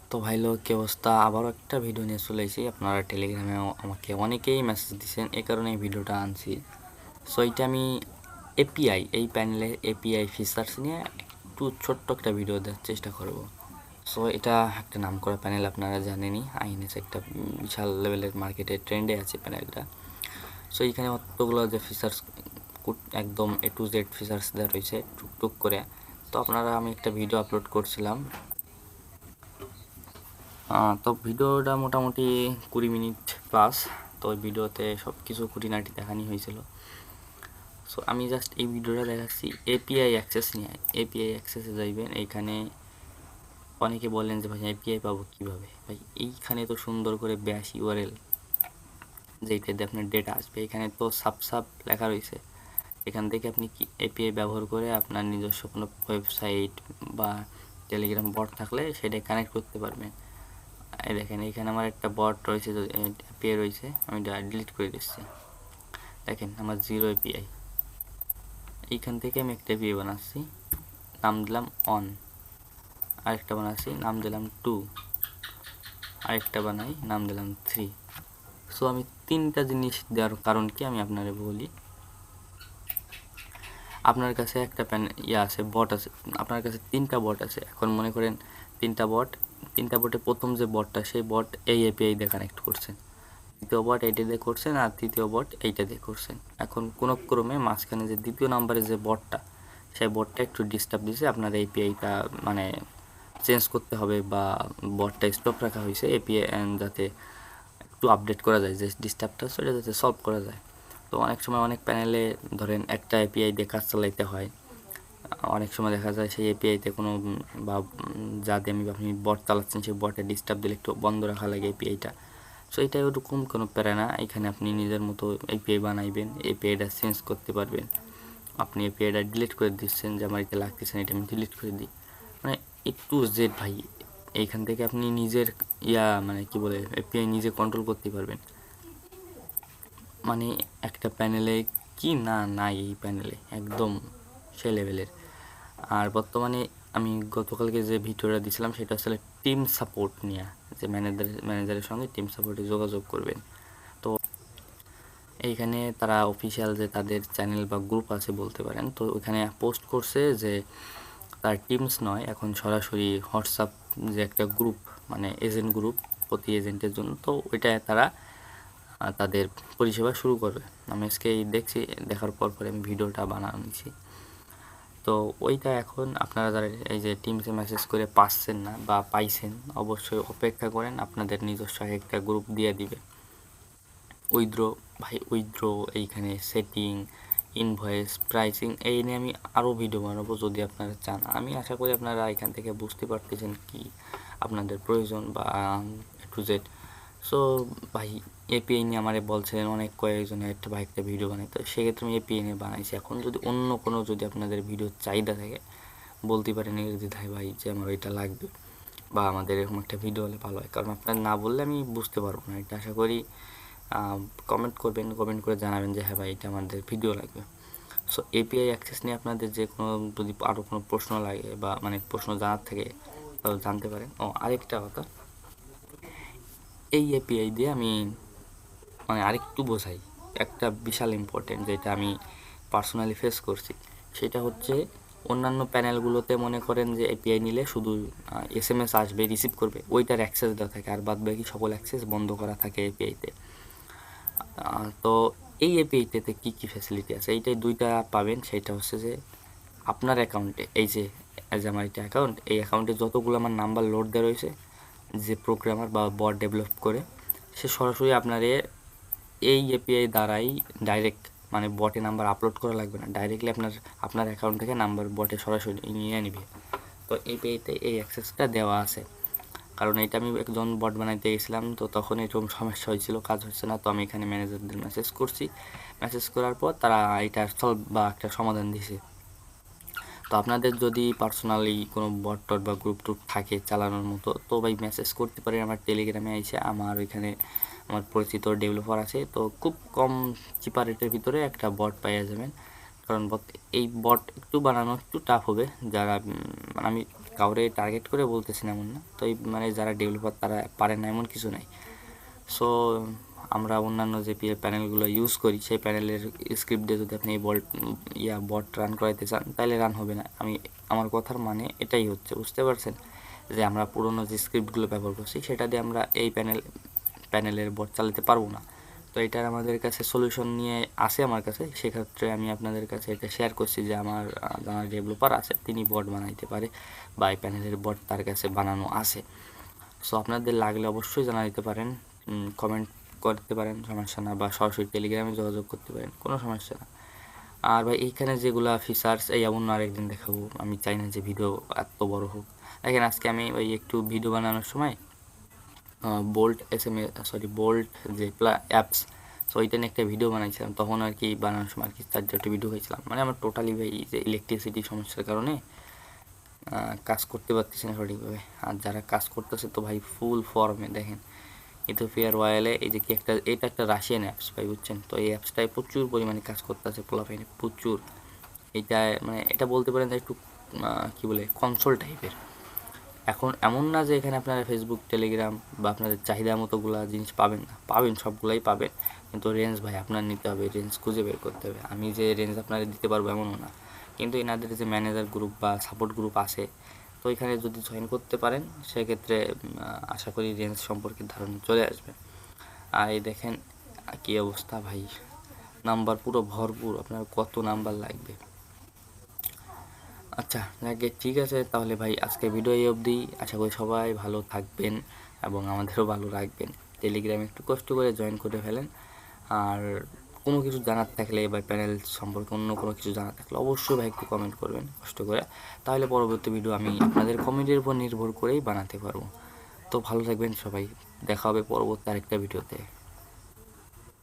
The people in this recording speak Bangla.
তো ভাই লোক কি অবস্থা, আবারও একটা ভিডিও নিয়ে চলে এসেছি। আপনারা টেলিগ্রামে আমাকে অনেকেই মেসেজ দিচ্ছেন, এই কারণে এই ভিডিওটা আনছি। সো এইটা আমি এপিআই, এই প্যানেলে এপিআই ফিচার্স নিয়ে একটু ছোট্ট একটা ভিডিও দেওয়ার চেষ্টা করব। সো এটা একটা নাম করা প্যানেল, আপনারা জানেনই। আইএনএস একটা বিশাল লেভেলের মার্কেটে ট্রেন্ডে আছে প্যানেলটা। সো এইখানে অতগুলো যে ফিচার্স, একদম এ টু জেড ফিচার্স দেওয়া রয়েছে টুকটুক করে। তো আপনারা, আমি একটা ভিডিও আপলোড করছিলাম, তো ভিডিওটা মোটামুটি 20 মিনিট প্লাস। তো ওই ভিডিওতে সব কিছু খুঁটিনাটি দেখানি হয়েছিল। সো আমি জাস্ট এই ভিডিওটা দেখাচ্ছি এপিআই অ্যাক্সেস নিয়ে। এপিআই অ্যাক্সেসে যাইবেন, এইখানে অনেকে বলেন যে ভাই এপিআই পাবো কীভাবে। ভাই এইখানে তো সুন্দর করে ব্যাশ ইউআরএল, যেইটাতে আপনার ডেটা আসবে, এখানে তো সাব লেখা রয়েছে। এখান থেকে আপনি কি এপিআই ব্যবহার করে আপনার নিজস্ব কোনো ওয়েবসাইট বা টেলিগ্রাম বট থাকলে সেটা কানেক্ট করতে পারবেন। এই দেখেন, এখানে আমার একটা বট রয়েছে, এপিআই রয়েছে, আমি ডিলিট করে দিচ্ছি। দেখেন আমার 0 এপিআই। এইখান থেকে আমি একটা এপিআই বানাচ্ছি, নাম দিলাম অন। আরেকটা বানাচ্ছি, নাম দিলাম 2। আরেকটা বানাই, নাম দিলাম 3। সো আমি 3টা জিনিস দেওয়ার কারণ কি আমি আপনারে বলি। আপনার কাছে একটা আছে, বট আছে, আপনার কাছে 3টা বট আছে। এখন মনে করেন 3টা বটে প্রথম যে বটটা, সেই বট এই এপিআই দিয়ে কানেক্ট করছেন, দ্বিতীয় বট এইটা দিয়ে করছেন, আর তৃতীয় বট এইটা দিয়ে করছেন। এখন কোনো ক্রমে মাঝখানে যে দ্বিতীয় নাম্বারে যে বটটা, সেই বটটা একটু ডিস্টার্ব দিয়েছে, আপনার এপিআইটা মানে চেঞ্জ করতে হবে, বা বটটা স্টপ রাখা হয়েছে এপিআই, যাতে একটু আপডেট করা যায়, যে ডিস্টার্বটা সেটা যাতে সলভ করা যায়। তো অনেক সময় অনেক প্যানেলে ধরেন একটা এপিআই দিয়ে কাজ চালাইতে হয়। অনেক সময় দেখা যায় সেই এপিআইতে কোনো বা যা দিয়ে আপনি বট চালাচ্ছেন, সেই বটে ডিস্টার্ব দিলে একটু বন্ধ রাখা লাগে এপিআইটা। সো এটা ওরকম কোনো প্যারা না, এখানে আপনি নিজের মতো এপিআই বানাইবেন, এপিআইটা চেঞ্জ করতে পারবেন। আপনি এপিআইটা ডিলিট করে দিচ্ছেন, যে আমার এটা লাগতেছে না, এটা আমি ডিলিট করে দিই, মানে একটু জেড ভাই। এইখান থেকে আপনি নিজের মানে কি বলে, এপিআই নিজে কন্ট্রোল করতে পারবেন। মানে একটা প্যানেলে কি না নাই, এই প্যানেলে একদম সে লেভেলের। আর বর্তমানে আমি গতকালকে যে ভিডিওটা দিয়েছিলাম, সেটা আসলে টিম সাপোর্ট নিয়ে, যে ম্যানেজারের সঙ্গে টিম সাপোর্টে যোগাযোগ করবেন। তো এইখানে তারা অফিসিয়াল যে তাদের চ্যানেল বা গ্রুপ আছে বলতে পারেন, তো ওইখানে পোস্ট করছে যে তার টিমস নয়, এখন সরাসরি হোয়াটসঅ্যাপ যে একটা গ্রুপ, মানে এজেন্ট গ্রুপ প্রতি এজেন্টের জন্য, তো ওইটায় তারা তাদের পরিষেবা শুরু করবে। আমি আজকে দেখছি, দেখার পর আমি ভিডিওটা বানাচ্ছি। তো ওইটা এখন আপনারা যারা এই যে টিমসে মেসেজ করে পাচ্ছেন না বা পাইছেন, অবশ্যই অপেক্ষা করেন, আপনাদের নিজস্ব একটা গ্রুপ দিয়ে দিবে। উইথড্র, ভাই উইথড্র, এইখানে সেটিং, ইনভয়েস, প্রাইসিং, এই নিয়ে আমি আরও ভিডিও বানাবো যদি আপনারা চান। আমি আশা করি আপনারা এখান থেকে বুঝতে পারতেছেন কি আপনাদের প্রয়োজন বা টু জেড। সো ভাই এপিআই নিয়ে আমারে বলছিলেন অনেক কয়েকজনে একটা ভাই একটা ভিডিও বানাই, তো সেক্ষেত্রে আমি এপিআই নিয়ে বানাইছি। এখন যদি অন্য কোনো যদি আপনাদের ভিডিও চাহিদা থাকে, বলতে পারেন নির্দ্বিধায় ভাই যে আমার ওইটা লাগবে, বা আমাদের এরকম একটা ভিডিও হলে ভালো হয়। কারণ আপনারা না বললে আমি বুঝতে পারবো না। এটা আশা করি কমেন্ট করবেন, কমেন্ট করে জানাবেন যে হ্যাঁ ভাই এটা আমাদের ভিডিও লাগবে। সো এপিআই অ্যাক্সেস নিয়ে আপনাদের যে কোনো যদি আরও কোনো প্রশ্ন লাগে বা মানে প্রশ্ন জানার থাকে, তাহলে জানতে পারেন। আরেকটা কথা, এই এপিআই দিয়ে আমি মানে আরেকটু বোঝাই, একটা বিশাল ইম্পর্টেন্ট যেটা আমি পার্সোনালি ফেস করছি, সেটা হচ্ছে অন্যান্য প্যানেলগুলোতে মনে করেন যে এপিআই নিলে শুধু এসএমএস আসবে, রিসিভ করবে, ওইটার অ্যাক্সেস দেওয়া থাকে, আর বাদ বাকি সকল অ্যাক্সেস বন্ধ করা থাকে এপিআইতে। তো এই এপিআইতে কী কী ফ্যাসিলিটি আছে, এইটাই দুইটা পাবেন। সেটা হচ্ছে যে আপনার অ্যাকাউন্টে, এই যে আমার এটা অ্যাকাউন্ট, এই অ্যাকাউন্টে যতগুলো আমার নাম্বার লোড দেওয়া রয়েছে, যে প্রোগ্রামার বা বট ডেভেলপ করে, সে সরাসরি আপনার এই এপিআই দ্বারাই ডাইরেক্ট, মানে বটে নাম্বার আপলোড করা লাগবে না, ডাইরেক্টলি আপনার অ্যাকাউন্ট থেকে নাম্বার বটে সরাসরি নিয়ে নেবে। তো এপিআইতে এই অ্যাক্সেসটা দেওয়া আছে। কারণ এটা আমি একজন বট বানাইতে গেছিলাম, তো তখন এরকম সমস্যা হয়েছিল, কাজ হচ্ছে না। তো আমি এখানে ম্যানেজারদের মেসেজ করছি, মেসেজ করার পর তারা এটা সলভ বা একটা সমাধান দিছে। তো আপনাদের যদি পার্সোনালি কোনো বট টট বা গ্রুপ টুপ থাকে চালানোর মতো, তো ভাই মেসেজ করতে পারেন আমার টেলিগ্রামে এসে। আমার ওইখানে আমার পরিচিত ডেভেলপার আছে, তো খুব কম চিপার রেটের ভিতরে একটা বট পাইয়া যাবেন। কারণ এই বট একটু বানানো একটু টাফ হবে, যারা আমি কাউরে টার্গেট করে বলতেছি না এমন না, তো এই মানে যারা ডেভেলপার তারা পারে না এমন কিছু নাই। সো আমরা অন্যান্য যে প্যানেলগুলো ইউজ করি সেই প্যানেলের স্ক্রিপ্ট দিয়ে যদি আপনি এই বট রান করাইতে চান তাহলে রান হবে না। আমার কথার মানে এটাই হচ্ছে, বুঝতে পারছেন, যে আমরা পুরনো যে স্ক্রিপ্টগুলো ব্যবহার করছি সেটা দিয়ে আমরা এই প্যানেলের বট চালাতে পারবো না। তো এটার আমাদের কাছে সলিউশন নিয়ে আসে আমার কাছে, সেক্ষেত্রে আমি আপনাদের কাছে এটা শেয়ার করছি যে আমার যারা ডেভেলপার আছে তিনি বট বানাইতে পারে বা এই প্যানেলের বট তার কাছে বানানো আছে। সো আপনাদের লাগলে অবশ্যই জানা দিতে পারেন, কমেন্ট করতে পারেন, সমস্যা না, বা সরাসরি টেলিগ্রামে যোগাযোগ করতে পারেন, কোনো সমস্যা না। আর ভাই এইখানে যেগুলা ফিচার্স এই এমন আরেকদিন দেখাবো, আমি চাই না যে ভিডিও এত বড় হোক। দেখেন আজকে আমি ওই একটু ভিডিও বানানোর সময় বোল্ট যে অ্যাপস, সো ওইটা নিয়ে একটা ভিডিও বানাইছিলাম, তখন আর কি বানানোর সময় আর কি 4-4টা ভিডিও হয়েছিলাম। মানে আমার টোটালি ভাই যে ইলেকট্রিসিটি সমস্যার কারণে কাজ করতে পারতেছি না সঠিকভাবে। আর যারা কাজ করতেছে তো ভাই ফুল ফর্মে, দেখেন ইথিওপিয়ার ওয়ালে এই যে কি একটা, এটা একটা রাশিয়ান অ্যাপস ভাই, বুঝছেন, তো এই অ্যাপসটায় প্রচুর পরিমাণে কাজ করতেছে পোলাপাইনে প্রচুর। এটা মানে এটা বলতে পারেন যে একটু কী বলে কনসোল টাইপের। এখন এমন না যে এখানে আপনারা ফেসবুক, টেলিগ্রাম বা আপনাদের চাহিদা মতোগুলা জিনিস পাবেন না, পাবেন, সবগুলাই পাবেন, কিন্তু রেঞ্জ ভাই আপনার নিতে হবে, রেঞ্জ খুঁজে বের করতে হবে। আমি যে রেঞ্জ আপনাদের দিতে পারবো এমনও না, কিন্তু এনাদের যে ম্যানেজার গ্রুপ বা সাপোর্ট গ্রুপ আছে, তো এখানে যদি জয়েন করতে পারেন সেক্ষেত্রে আশা করি রেঞ্জ সম্পর্কে ধারণা চলে আসবে। আর এই দেখেন কী অবস্থা ভাই, নাম্বার পুরো ভরপুর, আপনার কত নাম্বার লাগবে। আচ্ছা যাকে ঠিক আছে তাহলে ভাই আজকে ভিডিও এই অবধি। আশা করি সবাই ভালো থাকবেন এবং আমাদেরও ভালো রাখবেন। টেলিগ্রামে একটু কষ্ট করে জয়েন করে ফেলেন। আর কোনো কিছু জানার থাকলে বা প্যানেল সম্পর্কে অন্য কোনো কিছু জানার থাকলে অবশ্যই ভাই একটু কমেন্ট করবেন কষ্ট করে, তাহলে পরবর্তী ভিডিও আমি আপনাদের কমেন্টের উপর নির্ভর করেই বানাতে পারবো। তো ভালো থাকবেন সবাই, দেখা হবে পরবর্তী আরেকটা ভিডিওতে।